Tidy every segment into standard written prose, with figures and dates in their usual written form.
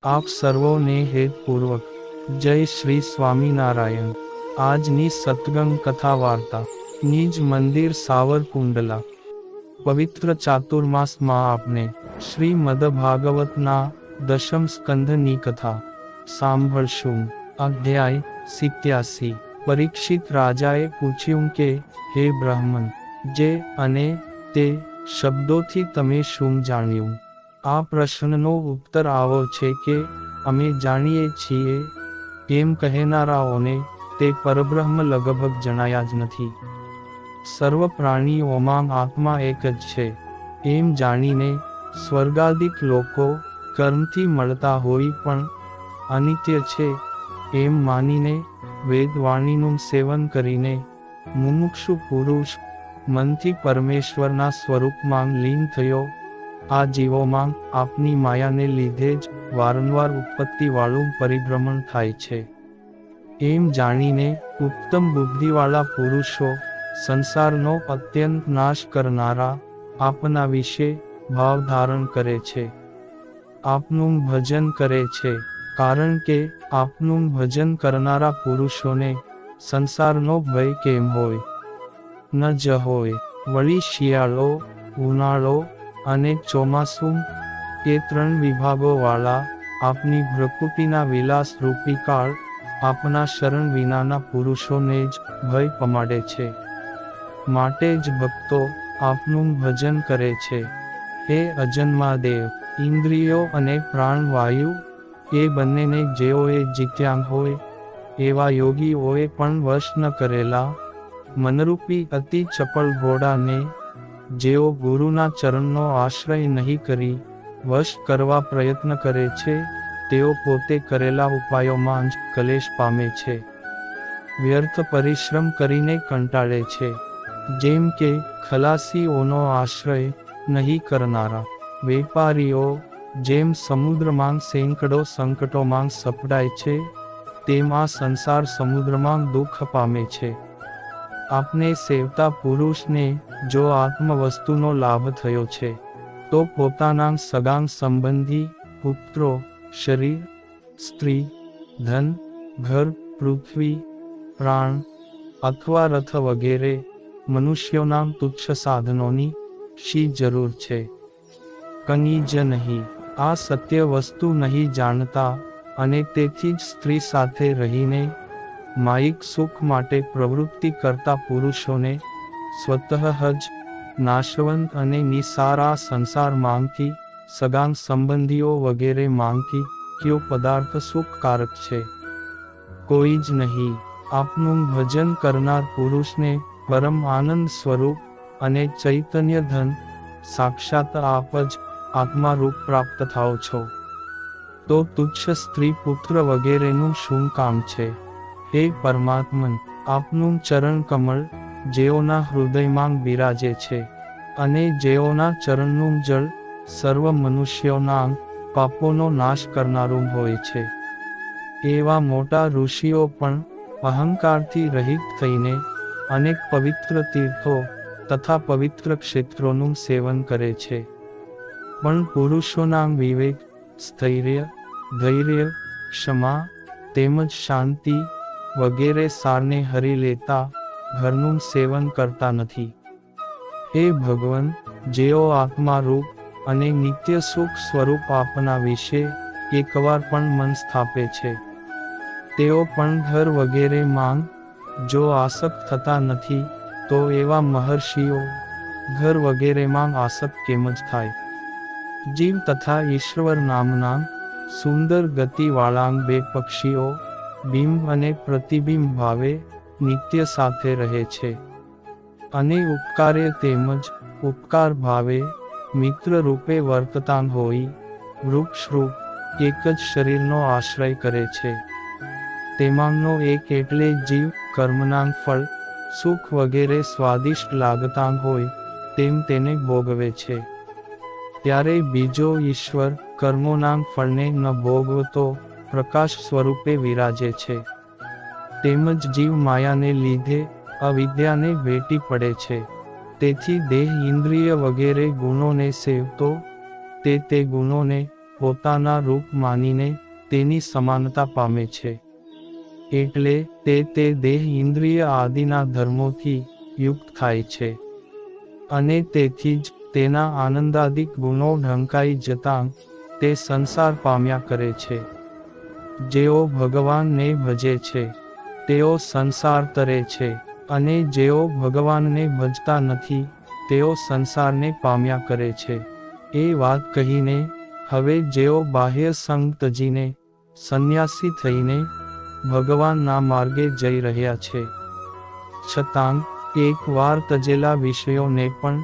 આપ સર્વોને હેતપૂર્વક જય શ્રી સ્વામિનારાયણ। આજની સત્સંગ કથા વાર્તા નિજ મંદિર સાવરકુંડલા। પવિત્ર ચાતુર્માસમાં આપને શ્રીમદ ભાગવતના દશમ સ્કંધની કથા સાંભળશું। અધ્યાય 87। પરીક્ષિત રાજાએ પૂછ્યું કે હે બ્રાહ્મણ, જે અને તે શબ્દોથી તમે શું જાણ્યું? આ પ્રશ્નનો ઉત્તર આવો છે કે અમે જાણીએ છીએ એમ કહેનારાઓને તે પરબ્રહ્મ લગભગ જણાયા જ નથી। સર્વ પ્રાણીઓમાં આત્મા એક જ છે એમ જાણીને સ્વર્ગાદિક લોકો કર્મથી મળતા હોય પણ અનિત્ય છે એમ માનીને વેદવાણીનું સેવન કરીને મુમુક્ષુ પુરુષ મનથી પરમેશ્વરના સ્વરૂપમાં લીન થયો આ જીવોમાં આપની માયાને લીધે જ વારંવાર ઉત્પત્તિવાળું પરિભ્રમણ થાય છે એમ જાણીને ઉત્તમ બુદ્ધિવાળા પુરુષો સંસારનો અત્યંત નાશ કરનારા આપના વિશે ભાવ ધારણ કરે છે, આપનું ભજન કરે છે, કારણ કે આપનું ભજન કરનારા પુરુષોને સંસારનો ભય કેમ હોય? ન જ હોય। વળી શિયાળો, ઉનાળો અને ચોમાસું એ ત્રણ વિભાગોવાળા આપની ભ્રકુટીના વિલાસ રૂપી કાળ આપના શરણ વિનાના પુરુષોને જ ભય પમાડે છે, માટે જ ભક્તો આપનું ભજન કરે છે। હે અજન્મા દેવ, ઇન્દ્રિયો અને પ્રાણવાયુ એ બંનેને જેઓએ જીત્યાં હોય એવા યોગીઓએ પણ વશ ન કરેલા મનરૂપી અતિ ચપળ ઘોડાને જેઓ ગુરુના ચરણનો આશ્રય નહીં કરી વશ કરવા પ્રયત્ન કરે છે તેઓ પોતે કરેલા ઉપાયોમાં જ કલેશ પામે છે, વ્યર્થ પરિશ્રમ કરીને કંટાળે છે। જેમ કે ખલાસીઓનો આશ્રય નહીં કરનારા વેપારીઓ જેમ સમુદ્રમાં સેંકડો સંકટોમાં સપડાય છે તેમ આ સંસાર સમુદ્રમાં દુઃખ પામે છે। આપને સેવતા પુરુષને જો આત્મવસ્તુનો લાભ થયો છે તો પોતાના સગાં સંબંધી, પુત્રો, શરીર, સ્ત્રી, ધન, ઘર, પૃથ્વી, પ્રાણ અથવા રથ વગેરે મનુષ્યોના તુચ્છ સાધનોની શી જરૂર છે? કંઈ જ નહીં। આ સત્ય વસ્તુ નહીં જાણતા અને તેથી જ સ્ત્રી સાથે રહીને માયિક સુખ માટે પ્રવૃત્તિ કરતા પુરુષોને સ્વતઃ જ નાશવંત અને નિસાર આ સંસાર માંગથી, સગાં સંબંધીઓ વગેરે માંગથી કયો પદાર્થ સુખકારક છે? કોઈ જ નહીં। આપનું ભજન કરનાર પુરુષને પરમ આનંદ સ્વરૂપ અને ચૈતન્ય ધન સાક્ષાત આપ જ આત્મા રૂપ પ્રાપ્ત થાઓ છો તો તુચ્છ સ્ત્રી પુત્ર વગેરેનું શું કામ છે? હે પરમાત્મન, આપનું ચરણ કમળ જેઓના હૃદયમાં બિરાજે છે અને જેઓના ચરણનું જળ સર્વ મનુષ્યોના પાપોનો નાશ કરનારું હોય છે, એવા મોટા ઋષિઓ પણ અહંકારથી રહિત થઈને અનેક પવિત્ર તીર્થો તથા પવિત્ર ક્ષેત્રોનું સેવન કરે છે, પણ પુરુષોના વિવેક, સ્થૈર્ય, ધૈર્ય, ક્ષમા તેમજ શાંતિ વગેરે સારને હરી લેતા ઘરનું સેવન કરતા નથી। હે ભગવન, જેઓ આત્મારૂપ અને નિત્ય સુખ સ્વરૂપ આપના વિશે એકવાર પણ મન સ્થાપે છે તેઓ પણ ઘર વગેરે માંગ જો આસક્ત થતા નથી તો એવા મહર્ષિઓ ઘર વગેરેમાં આસક્ત કેમ જ થાય? જીવ તથા ઈશ્વર નામના સુંદર ગતિવાળા બે પક્ષીઓ બિંબ અને પ્રતિબિંબ ભાવે નિત્ય સાથે રહે છે અને ઉપકાર્ય તેમજ ઉપકાર ભાવે મિત્ર રૂપે વર્તતા હોઈ વૃક્ષરૂપ એક જ શરીરનો આશ્રય કરે છે। તેમાંનો એક એટલે જીવ કર્મના ફળ, સુખ વગેરે સ્વાદિષ્ટ લાગતા હોય તેમ તેને ભોગવે છે, ત્યારે બીજો ઈશ્વર કર્મોના ફળને ન ભોગવતો પ્રકાશ સ્વરૂપે વિરાજે છે, તેમજ જીવ માયાને લીધે અવિદ્યાને ભેટી પડે છે, તેથી દેહ ઇન્દ્રિય વગેરે ગુણોને સેવતો તે ગુણોને પોતાના રૂપ માનીને તેની સમાનતા પામે છે. એટલે તે દેહ ઇન્દ્રિય આદિના ધર્મોથી યુક્ત થાય છે. અને તેથી જ તેના આનંદાદિક ગુણો ઢંકાઈ જતાં તે સંસાર પામ્યા કરે છે. જેઓ ભગવાનને ભજે છે તેઓ સંસાર તરે છે, અને જેઓ ભગવાનને ભજતા નથી તેઓ સંસારને પામ્યા કરે છે. એ વાત કહીને હવે જેઓ બાહ્ય સંગ તજીને સંન્યાસી થઈને ભગવાનના માર્ગે જઈ રહ્યા છે, છતાં એક વાર તજેલા વિષયોને પણ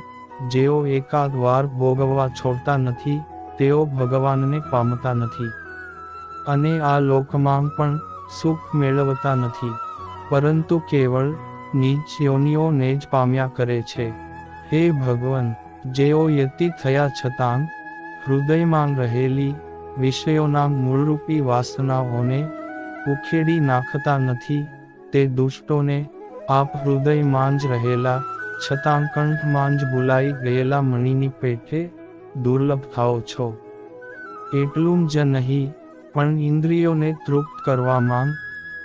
જેઓ એકાદ વાર ભોગવવા છોડતા નથી તેઓ ભગવાનને પામતા નથી, અને આ લોકમાં પણ સુખ મેળવતા નથી, પરંતુ કેવળ નીચ યોનિઓને જ પામ્યા કરે છે. હે ભગવાન, જેઓ યતિ થયા છતાં હૃદયમાં રહેલી વિષયોના મૂળરૂપી વાસનાઓને ઉખેડી નાખતા નથી, તે દુષ્ટોને આપ હૃદયમાં જ રહેલા છતાં કંઠમાં જ ભૂલાઈ ગયેલા મણીની પેઠે દુર્લભ થાઓ છો. એટલું જ નહીં, પણ ઇન્દ્રિયોને તૃપ્ત કરવામાં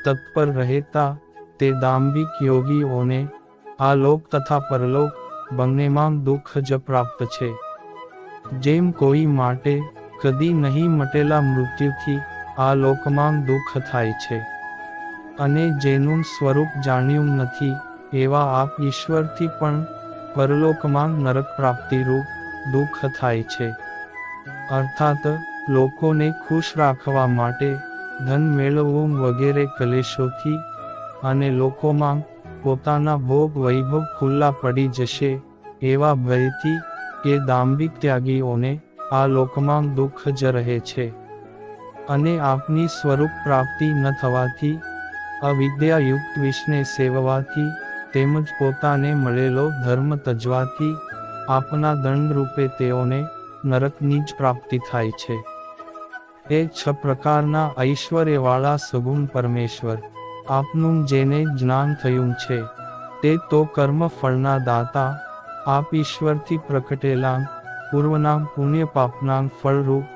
તત્પર રહેતા તે દાંભિક યોગીઓને આ લોક તથા પરલોક બંનેમાં દુઃખ જ પ્રાપ્ત છે. જેમ કોઈ માટે કદી નહીં મટેલા મૃત્યુથી આ લોકમાં દુઃખ થાય છે, અને જેનું સ્વરૂપ જાણ્યું નથી એવા આપ ઈશ્વરથી પણ પરલોકમાં નરક પ્રાપ્તિરૂપ દુઃખ થાય છે. અર્થાત લોકોને ખુશ રાખવા માટે ધન મેળવવું વગેરે કલેશોથી અને લોકોમાં પોતાના ભોગ વૈભવ ખુલ્લા પડી જશે એવા ભયથી એ દાંભિક ત્યાગીઓને આ લોકમાં દુઃખ જ રહે છે. અને આપની સ્વરૂપ પ્રાપ્તિ ન થવાથી, અવિદ્યાયુક્ત વિષને સેવવાથી, તેમજ પોતાને મળેલો ધર્મ તજવાથી આપના દંડરૂપે તેઓને નરકની જ પ્રાપ્તિ થાય છે. એ 6 પ્રકારના ઐશ્વર્યવાળા સગુણ પરમેશ્વર, આપનું જેને જ્ઞાન થયું છે તે તો કર્મ ફળના દાતા, આપ ઈશ્વરથી પ્રકટેલા પૂર્વના પુણ્ય પાપના ફળરૂપ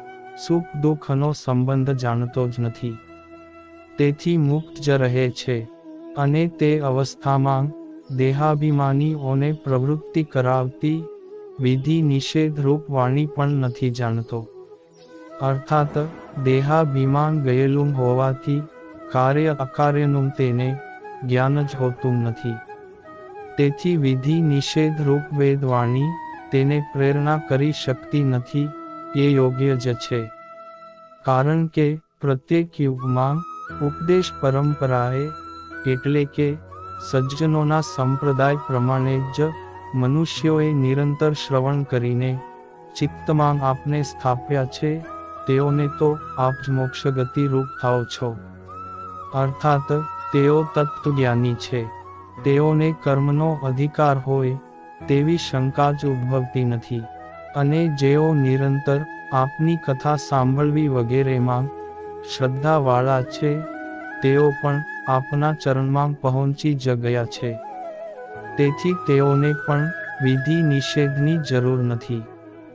સુખ દુઃખનો સંબંધ જાણતો જ નથી, તેથી મુક્ત જ રહે છે. અને તે અવસ્થામાં દેહાભિમાનીઓને પ્રવૃત્તિ કરાવતી વિધિ નિષેધ રૂપ વાણી પણ નથી જાણતો. અર્થાત દેહાભિમાન ગયેલું હોવાથી કાર્ય અકાર્યનું તેને જ્ઞાન જ હોતું નથી. તેથી વિધિ નિષેધ રૂપ વેદવાણી તેને પ્રેરણા કરી શકતી નથી, એ યોગ્ય જ છે. કારણ કે પ્રત્યેક યુગમાં ઉપદેશ પરંપરાએ એટલે કે સજ્જનોના સંપ્રદાય પ્રમાણે જ મનુષ્યોએ નિરંતર શ્રવણ કરીને ચિત્તમાં આપને સ્થાપ્યા છે, તેઓને તો આપ જ મોક્ષગતિ રૂપ થાઓ છો. અર્થાત તેઓ તત્વજ્ઞાની છે, તેઓને કર્મનો અધિકાર હોય તેવી શંકા જ ઉદ્ભવતી નથી. અને જેઓ નિરંતર આપની કથા સાંભળવી વગેરેમાં શ્રદ્ધાવાળા છે, તેઓ પણ આપના ચરણમાં પહોંચી જ ગયા છે. તેથી તેઓને પણ વિધિ નિષેધની જરૂર નથી.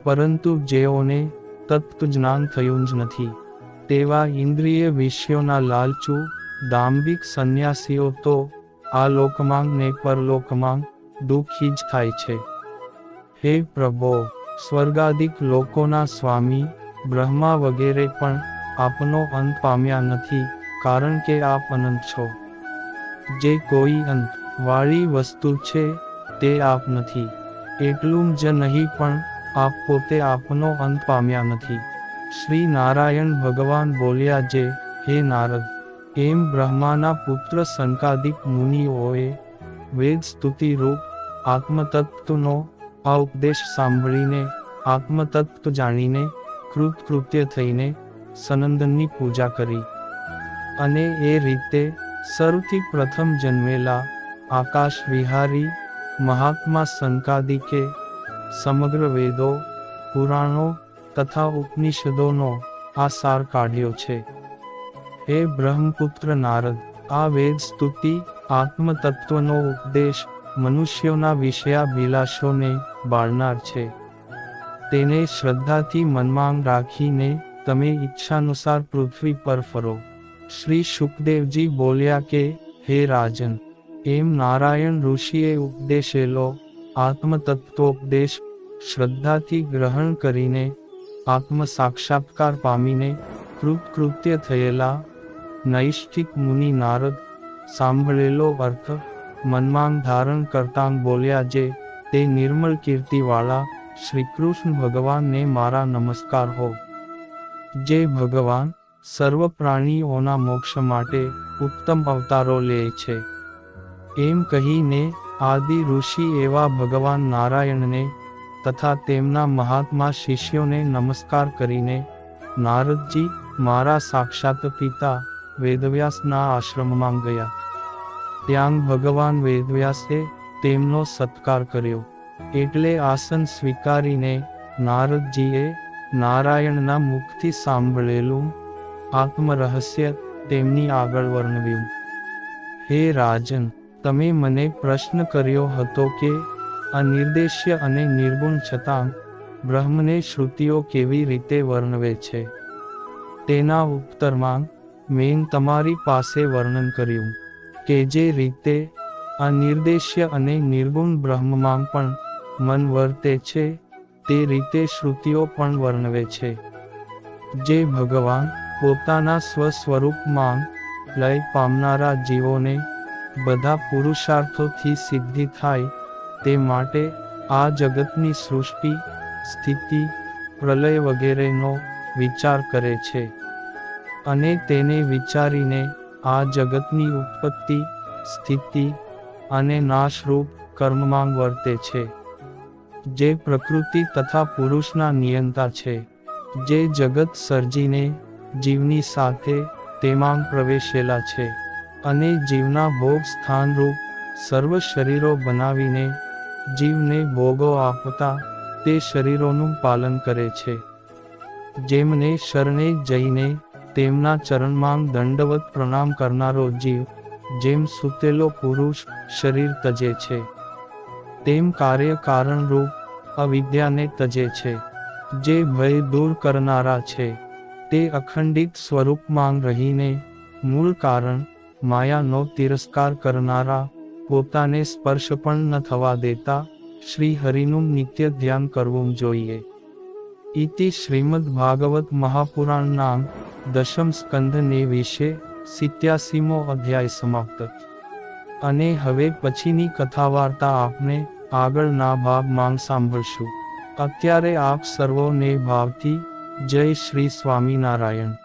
પરંતુ જેઓને તત્વજ્ઞાન થયું જ નથી તેવા ઇન્દ્રિય વિષયોના લાલચુ દાંભિક સંન્યાસીઓ તો આ લોકમાં ને પરલોકમાં દુઃખી જ થાય છે. હે પ્રભો, સ્વર્ગાદિક લોકોના સ્વામી બ્રહ્મા વગેરે પણ આપનો અંત પામ્યા નથી, કારણ કે આપ અનંત છો. જે કોઈ અંત વાળી વસ્તુ છે તે આપ નથી. એટલું જ નહીં, પણ આપ પોતે આપનો અંત પામ્યા નથી. શ્રી નારાયણ ભગવાન બોલ્યા જે, હે નારદ, એમ બ્રહ્માના પુત્ર સંકાદિક મુનિઓએ વેદ સ્તુતિ રૂપ આત્મતત્વનો આ ઉપદેશ સાંભળીને આત્મતત્વ જાણીને કૃતકૃત્ય થઈને સનંદનની પૂજા કરી. અને એ રીતે સૌથી પ્રથમ જન્મેલા આકાશ વિહારી મહાત્મા સંકાદિકે સમગ્ર વેદો, પુરાણો તથા ઉપનિષદોનો આ સાર કાઢ્યો છે. હે બ્રહ્મપુત્ર નારદ, આ વેદ સ્તુતિ આત્મતત્વનો ઉપદેશ મનુષ્યોના વિષયાભિલાષોને બાળનાર છે. તેને શ્રદ્ધાથી મનમાં રાખીને તમે ઈચ્છાનુસાર પૃથ્વી પર ફરો. શ્રી શુકદેવજી બોલ્યા કે, હે રાજન, એમ નારાયણ ઋષિએ ઉપદેશેલો આત્મતત્વોપદેશ શ્રદ્ધાથી ગ્રહણ કરીને આત્મ સાક્ષાત્કાર પામીને કૃતકૃત્ય થયેલા નૈષ્ઠિક મુનિ નારદ સાંભળેલો અર્થ મનમાં ધારણ કરતાં બોલ્યા, જે તે નિર્મળ કીર્તિવાળા શ્રીકૃષ્ણ ભગવાનને મારા નમસ્કાર હો, જે ભગવાન સર્વ પ્રાણીઓના મોક્ષ માટે ઉત્તમ અવતારો લે છે. એમ કહીને આદિ ઋષિ એવા ભગવાન નારાયણને તથા તેમના મહાત્મા શિષ્યોને નમસ્કાર કરીને નારદજી મારા સાક્ષાત પિતા વેદવ્યાસના આશ્રમમાં ગયા. ત્યાં ભગવાન વેદવ્યાસે તેમનો સત્કાર કર્યો. એટલે આસન સ્વીકારીને નારદજીએ નારાયણના મુખથી સાંભળેલું આત્મરહસ્ય તેમની આગળ વર્ણવ્યું. હે રાજન, તમે મને પ્રશ્ન કર્યો હતો કે અનિર્દેશ્ય અને નિર્ગુણ છતાં બ્રહ્મને શ્રુતિઓ કેવી રીતે વર્ણવે છે. તેના ઉત્તરમાં મેં તમારી પાસે વર્ણન કર્યું કે જે રીતે અનિર્દેશ્ય અને નિર્ગુણ બ્રહ્મમાં પણ મન વર્તે છે, તે રીતે શ્રુતિઓ પણ વર્ણવે છે. જે ભગવાન પોતાના સ્વસ્વરૂપમાં લય પામનારા જીવોને બધા પુરુષાર્થોથી સિદ્ધિ થાય તે માટે આ જગતની સૃષ્ટિ, સ્થિતિ, પ્રલય વગેરેનો વિચાર કરે છે. અને તેને વિચારીને આ જગતની ઉત્પત્તિ, સ્થિતિ અને નાશરૂપ કર્મમાં વર્તે છે. જે પ્રકૃતિ તથા પુરુષના નિયંતા છે, જે જગત સર્જીને જીવની સાથે તેમાં પ્રવેશેલા છે, અને જીવના ભોગ સ્થાનરૂપ સર્વ શરીરો બનાવીને જીવને ભોગો આપતા તે શરીરોનું પાલન કરે છે. જેમને શરણે જઈને તેમના ચરણમાં દંડવત પ્રણામ કરનારો જીવ જેમ સૂતેલો પુરુષ શરીર તજે છે, તેમ કાર્ય કારણરૂપ અવિદ્યાને તજે છે. જે ભય દૂર કરનારા છે, તે અખંડિત સ્વરૂપમાં રહીને મૂળ કારણ માયાનો તિરસ્કાર કરનારા, પોતાને સ્પર્શ પણ ન થવા દેતા શ્રી હરિનું નિત્ય ધ્યાન કરવું જોઈએ. ઇતિ શ્રીમદ ભાગવત મહાપુરાણના દશમ સ્કંધને વિશે 87મો અધ્યાય સમાપ્ત. અને હવે પછીની કથા વાર્તા આપને આગળના ભાગમાં સાંભળશું. અત્યારે આપ સર્વોને ભાવથી જય શ્રી સ્વામિનારાયણ.